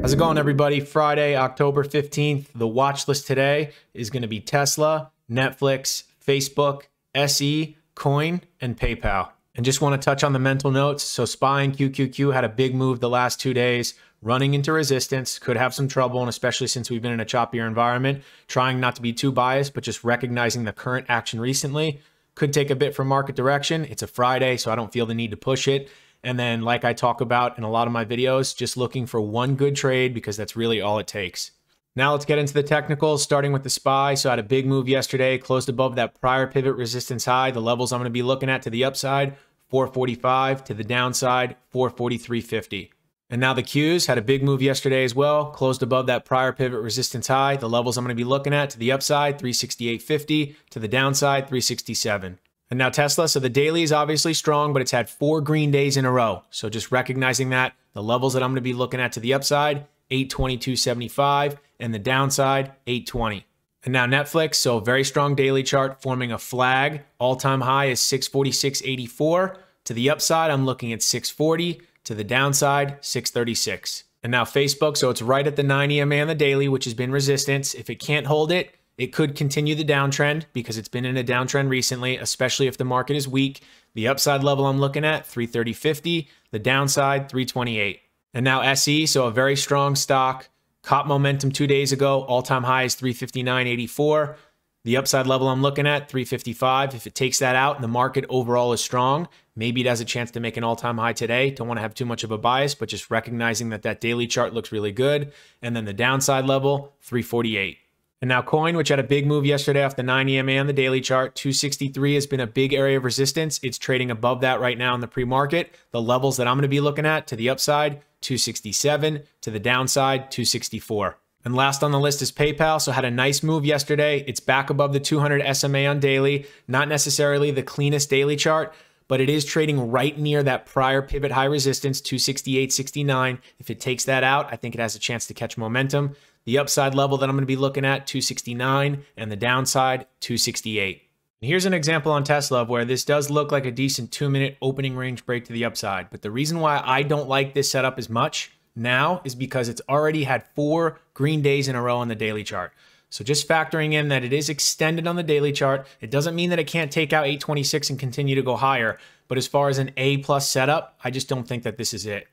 How's it going, everybody? Friday, October 15th. The watch list today is going to be Tesla, Netflix, Facebook, SE, Coin, and PayPal. And just want to touch on the mental notes. So SPY and QQQ had a big move the last 2 days, running into resistance, could have some trouble, and especially since we've been in a choppier environment, trying not to be too biased, but just recognizing the current action recently. Could take a bit from market direction. It's a Friday, so I don't feel the need to push it. And then, like I talk about in a lot of my videos, just looking for one good trade because that's really all it takes. Now let's get into the technicals, starting with the SPY. So I had a big move yesterday, closed above that prior pivot resistance high. The levels I'm going to be looking at to the upside, 445, to the downside, 443.50. And now the Qs had a big move yesterday as well, closed above that prior pivot resistance high. The levels I'm going to be looking at to the upside, 368.50, to the downside, 367. And now Tesla, so the daily is obviously strong, but it's had 4 green days in a row. So just recognizing that, the levels that I'm going to be looking at to the upside, 822.75, and the downside, 820. And now Netflix, so a very strong daily chart forming a flag. All-time high is 646.84. To the upside, I'm looking at 640. To the downside, 636. And now Facebook, so it's right at the 9 EMA on the daily, which has been resistance. If it can't hold it, it could continue the downtrend because it's been in a downtrend recently, especially if the market is weak. The upside level I'm looking at, 330.50. The downside, 328. And now SE, so a very strong stock. Caught momentum 2 days ago. All-time high is 359.84. The upside level I'm looking at, 355. If it takes that out and the market overall is strong, maybe it has a chance to make an all-time high today. Don't want to have too much of a bias, but just recognizing that that daily chart looks really good. And then the downside level, 348. And now Coin, which had a big move yesterday off the 9 EMA on the daily chart, 263 has been a big area of resistance. It's trading above that right now in the pre-market. The levels that I'm going to be looking at to the upside, 267, to the downside, 264. And last on the list is PayPal. So had a nice move yesterday. It's back above the 200 SMA on daily. Not necessarily the cleanest daily chart, but it is trading right near that prior pivot high resistance, 268.69. If it takes that out, I think it has a chance to catch momentum. The upside level that I'm going to be looking at, 269, and the downside, 268. And here's an example on Tesla of where this does look like a decent 2-minute opening range break to the upside. But the reason why I don't like this setup as much now is because it's already had 4 green days in a row on the daily chart. So just factoring in that it is extended on the daily chart, it doesn't mean that it can't take out 826 and continue to go higher. But as far as an A+ setup, I just don't think that this is it.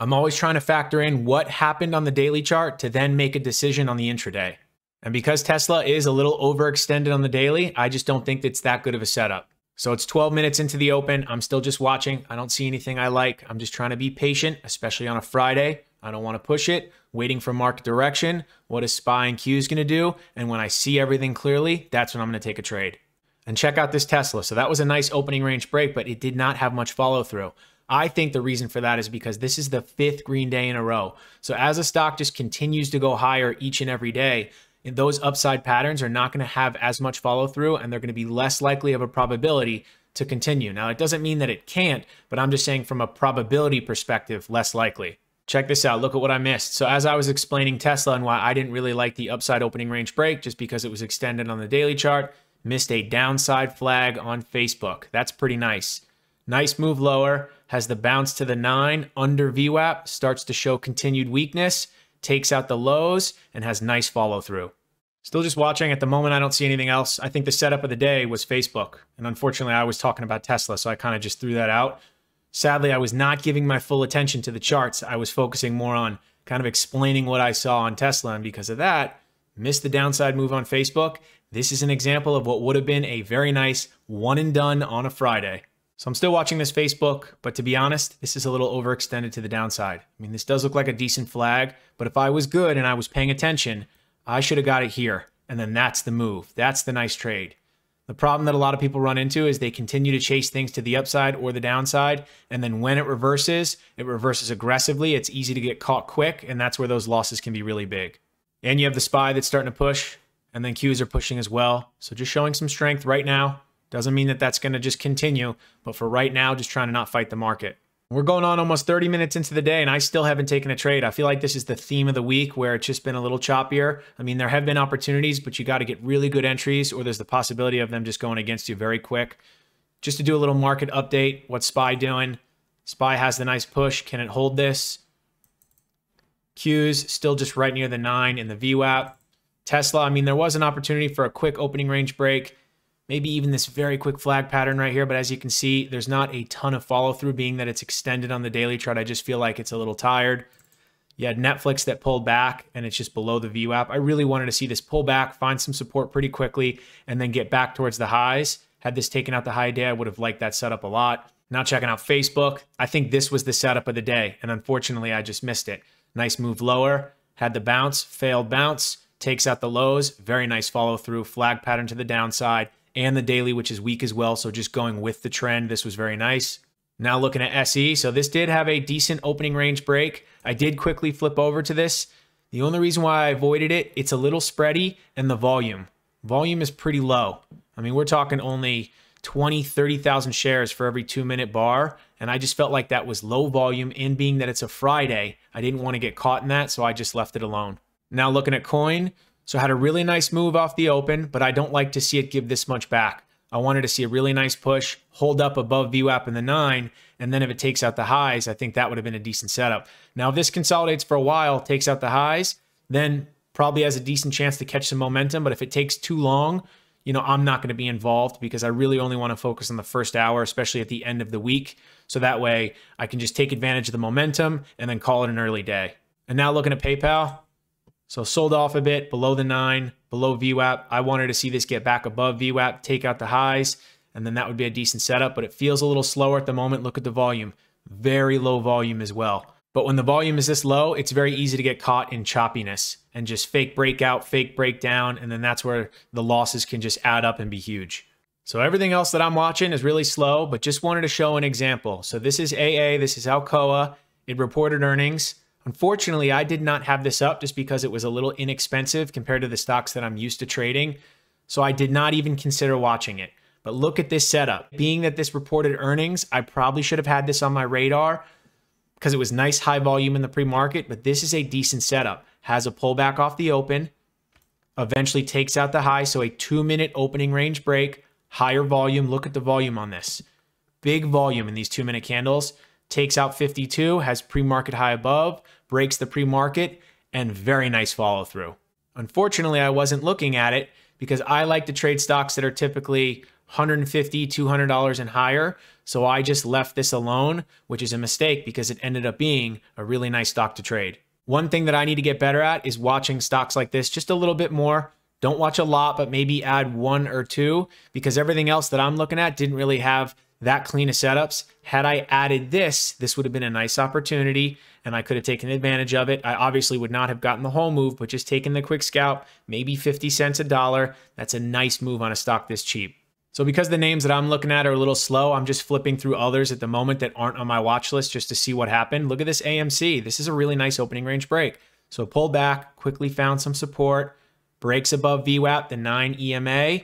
I'm always trying to factor in what happened on the daily chart to then make a decision on the intraday. And because Tesla is a little overextended on the daily, I just don't think it's that good of a setup. So it's 12 minutes into the open. I'm still just watching. I don't see anything I like. I'm just trying to be patient, especially on a Friday. I don't want to push it, waiting for market direction. What is SPY and Q is going to do? And when I see everything clearly, that's when I'm going to take a trade. And check out this Tesla. So that was a nice opening range break, but it did not have much follow through. I think the reason for that is because this is the 5th green day in a row. So as a stock just continues to go higher each and every day, those upside patterns are not going to have as much follow through, and they're going to be less likely of a probability to continue. Now, it doesn't mean that it can't, but I'm just saying from a probability perspective, less likely. Check this out. Look at what I missed. So as I was explaining Tesla and why I didn't really like the upside opening range break, just because it was extended on the daily chart, missed a downside flag on Facebook. That's pretty nice. Nice move lower, has the bounce to the 9 under VWAP, starts to show continued weakness, takes out the lows, and has nice follow through. Still just watching. At the moment, I don't see anything else. I think the setup of the day was Facebook. And unfortunately, I was talking about Tesla, so I kind of just threw that out. Sadly, I was not giving my full attention to the charts. I was focusing more on kind of explaining what I saw on Tesla. And because of that, missed the downside move on Facebook. This is an example of what would have been a very nice one and done on a Friday. So I'm still watching this Facebook, but to be honest, this is a little overextended to the downside. I mean, this does look like a decent flag, but if I was good and I was paying attention, I should have got it here. And then that's the move. That's the nice trade. The problem that a lot of people run into is they continue to chase things to the upside or the downside. And then when it reverses aggressively. It's easy to get caught quick. And that's where those losses can be really big. And you have the SPY that's starting to push, and then Qs are pushing as well. So just showing some strength right now. Doesn't mean that that's going to just continue, but for right now, just trying to not fight the market. We're going on almost 30 minutes into the day, and I still haven't taken a trade. I feel like this is the theme of the week where it's just been a little choppier. I mean, there have been opportunities, but you got to get really good entries, or there's the possibility of them just going against you very quick. Just to do a little market update, what's SPY doing? SPY has the nice push. Can it hold this? Qs still just right near the 9 in the VWAP. Tesla, I mean, there was an opportunity for a quick opening range break, maybe even this very quick flag pattern right here. But as you can see, there's not a ton of follow through, being that it's extended on the daily chart. I just feel like it's a little tired. You had Netflix that pulled back and it's just below the VWAP. I really wanted to see this pull back, find some support pretty quickly, and then get back towards the highs. Had this taken out the high day, I would have liked that setup a lot. Now checking out Facebook, I think this was the setup of the day, and unfortunately I just missed it. Nice move lower, had the bounce, failed bounce, takes out the lows, very nice follow through, flag pattern to the downside, and the daily, which is weak as well, so just going with the trend, this was very nice. Now looking at SE, so this did have a decent opening range break. I did quickly flip over to this. The only reason why I avoided it, it's a little spready, and the volume. Volume is pretty low. I mean, we're talking only 20, 30,000 shares for every 2-minute bar, and I just felt like that was low volume, and being that it's a Friday, I didn't want to get caught in that, so I just left it alone. Now looking at coin, so I had a really nice move off the open, but I don't like to see it give this much back. I wanted to see a really nice push, hold up above VWAP in the 9, and then if it takes out the highs, I think that would have been a decent setup. Now, if this consolidates for a while, takes out the highs, then probably has a decent chance to catch some momentum. But if it takes too long, you know, I'm not going to be involved, because I really only want to focus on the first hour, especially at the end of the week. So that way I can just take advantage of the momentum and then call it an early day. And now looking at PayPal. So sold off a bit below the 9, below VWAP. I wanted to see this get back above VWAP, take out the highs, and then that would be a decent setup, but it feels a little slower at the moment. Look at the volume, very low volume as well. But when the volume is this low, it's very easy to get caught in choppiness and just fake breakout, fake breakdown, and then that's where the losses can just add up and be huge. So everything else that I'm watching is really slow, but just wanted to show an example. So this is AA, this is Alcoa. It reported earnings. Unfortunately, I did not have this up just because it was a little inexpensive compared to the stocks that I'm used to trading. So I did not even consider watching it. But look at this setup. Being that this reported earnings, I probably should have had this on my radar because it was nice high volume in the pre-market, but this is a decent setup. Has a pullback off the open, eventually takes out the high, so a 2-minute opening range break, higher volume. Look at the volume on this. Big volume in these 2-minute candles. Takes out 52, has pre-market high above, breaks the pre-market, and very nice follow through. Unfortunately, I wasn't looking at it because I like to trade stocks that are typically $150, $200 and higher. So I just left this alone, which is a mistake because it ended up being a really nice stock to trade. One thing that I need to get better at is watching stocks like this just a little bit more. Don't watch a lot, but maybe add 1 or 2, because everything else that I'm looking at didn't really have that clean of setups. Had I added this, this would have been a nice opportunity and I could have taken advantage of it. I obviously would not have gotten the whole move, but just taking the quick scalp, maybe 50 cents, $1. That's a nice move on a stock this cheap. So because the names that I'm looking at are a little slow, I'm just flipping through others at the moment that aren't on my watch list just to see what happened. Look at this AMC. This is a really nice opening range break. So pulled back, quickly found some support, breaks above VWAP, the 9 EMA,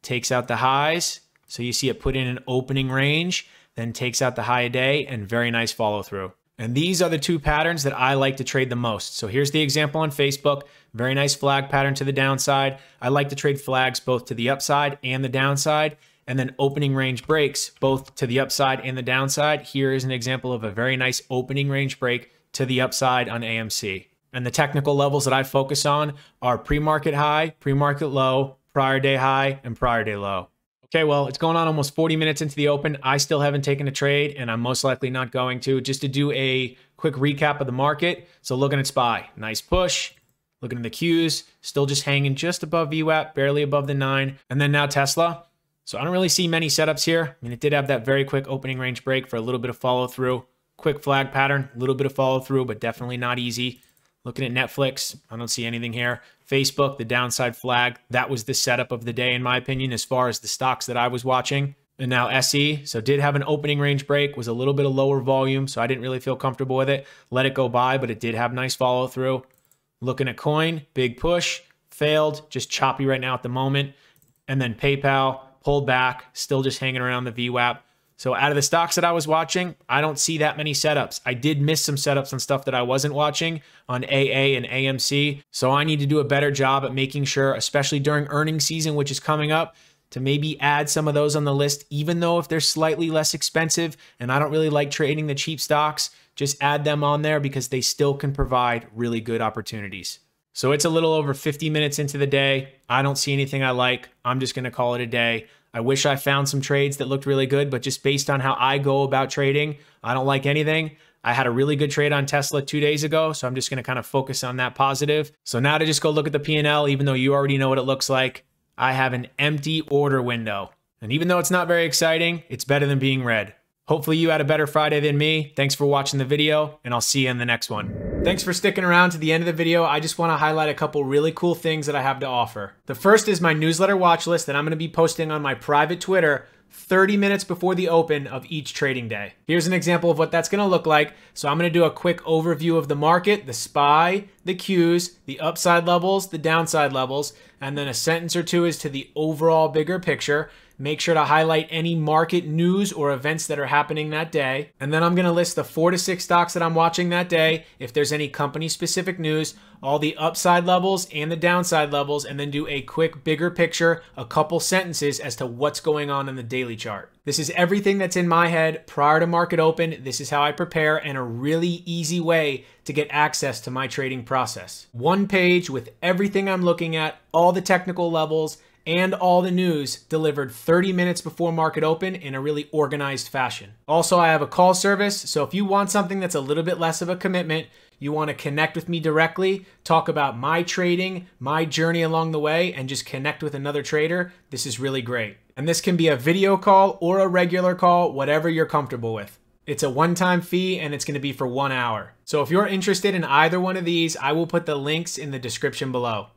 takes out the highs. So you see it put in an opening range, then takes out the high a day, and very nice follow through. And these are the 2 patterns that I like to trade the most. So here's the example on Facebook. Very nice flag pattern to the downside. I like to trade flags both to the upside and the downside, and then opening range breaks both to the upside and the downside. Here is an example of a very nice opening range break to the upside on AMC. And the technical levels that I focus on are pre-market high, pre-market low, prior day high, and prior day low. Okay, well, it's going on almost 40 minutes into the open. I still haven't taken a trade, and I'm most likely not going to. Just to do a quick recap of the market. So looking at SPY, nice push. Looking at the Qs, still just hanging just above VWAP, barely above the 9. And then now Tesla. So I don't really see many setups here. I mean, it did have that very quick opening range break for a little bit of follow through. Quick flag pattern, a little bit of follow through, but definitely not easy. Looking at Netflix, I don't see anything here. Facebook, the downside flag, that was the setup of the day, in my opinion, as far as the stocks that I was watching. And now SE, so did have an opening range break, was a little bit of lower volume, so I didn't really feel comfortable with it. Let it go by, but it did have nice follow through. Looking at coin, big push, failed, just choppy right now at the moment. And then PayPal, pulled back, still just hanging around the VWAP. So out of the stocks that I was watching, I don't see that many setups. I did miss some setups on stuff that I wasn't watching on AA and AMC. So I need to do a better job at making sure, especially during earnings season, which is coming up, to maybe add some of those on the list, even though if they're slightly less expensive and I don't really like trading the cheap stocks, just add them on there because they still can provide really good opportunities. So it's a little over 50 minutes into the day. I don't see anything I like. I'm just going to call it a day. I wish I found some trades that looked really good, but just based on how I go about trading, I don't like anything. I had a really good trade on Tesla 2 days ago, so I'm just going to kind of focus on that positive. So now to just go look at the P&L, even though you already know what it looks like, I have an empty order window. And even though it's not very exciting, it's better than being red. Hopefully you had a better Friday than me. Thanks for watching the video, and I'll see you in the next one. Thanks for sticking around to the end of the video. I just want to highlight a couple really cool things that I have to offer. The first is my newsletter watch list that I'm going to be posting on my private Twitter 30 minutes before the open of each trading day. Here's an example of what that's going to look like. So I'm going to do a quick overview of the market, the SPY, the Qs, the upside levels, the downside levels, and then a sentence or two as to the overall bigger picture. Make sure to highlight any market news or events that are happening that day. And then I'm going to list the 4 to 6 stocks that I'm watching that day. If there's any company specific news, all the upside levels and the downside levels, and then do a quick bigger picture, a couple sentences as to what's going on in the daily chart. This is everything that's in my head prior to market open. This is how I prepare, and a really easy way to get access to my trading process. One page with everything I'm looking at, all the technical levels, and all the news delivered 30 minutes before market open in a really organized fashion. Also, I have a call service, so if you want something that's a little bit less of a commitment, you want to connect with me directly, talk about my trading, my journey along the way, and just connect with another trader, this is really great. And this can be a video call or a regular call, whatever you're comfortable with. It's a one-time fee, and it's going to be for 1 hour. So if you're interested in either one of these, I will put the links in the description below.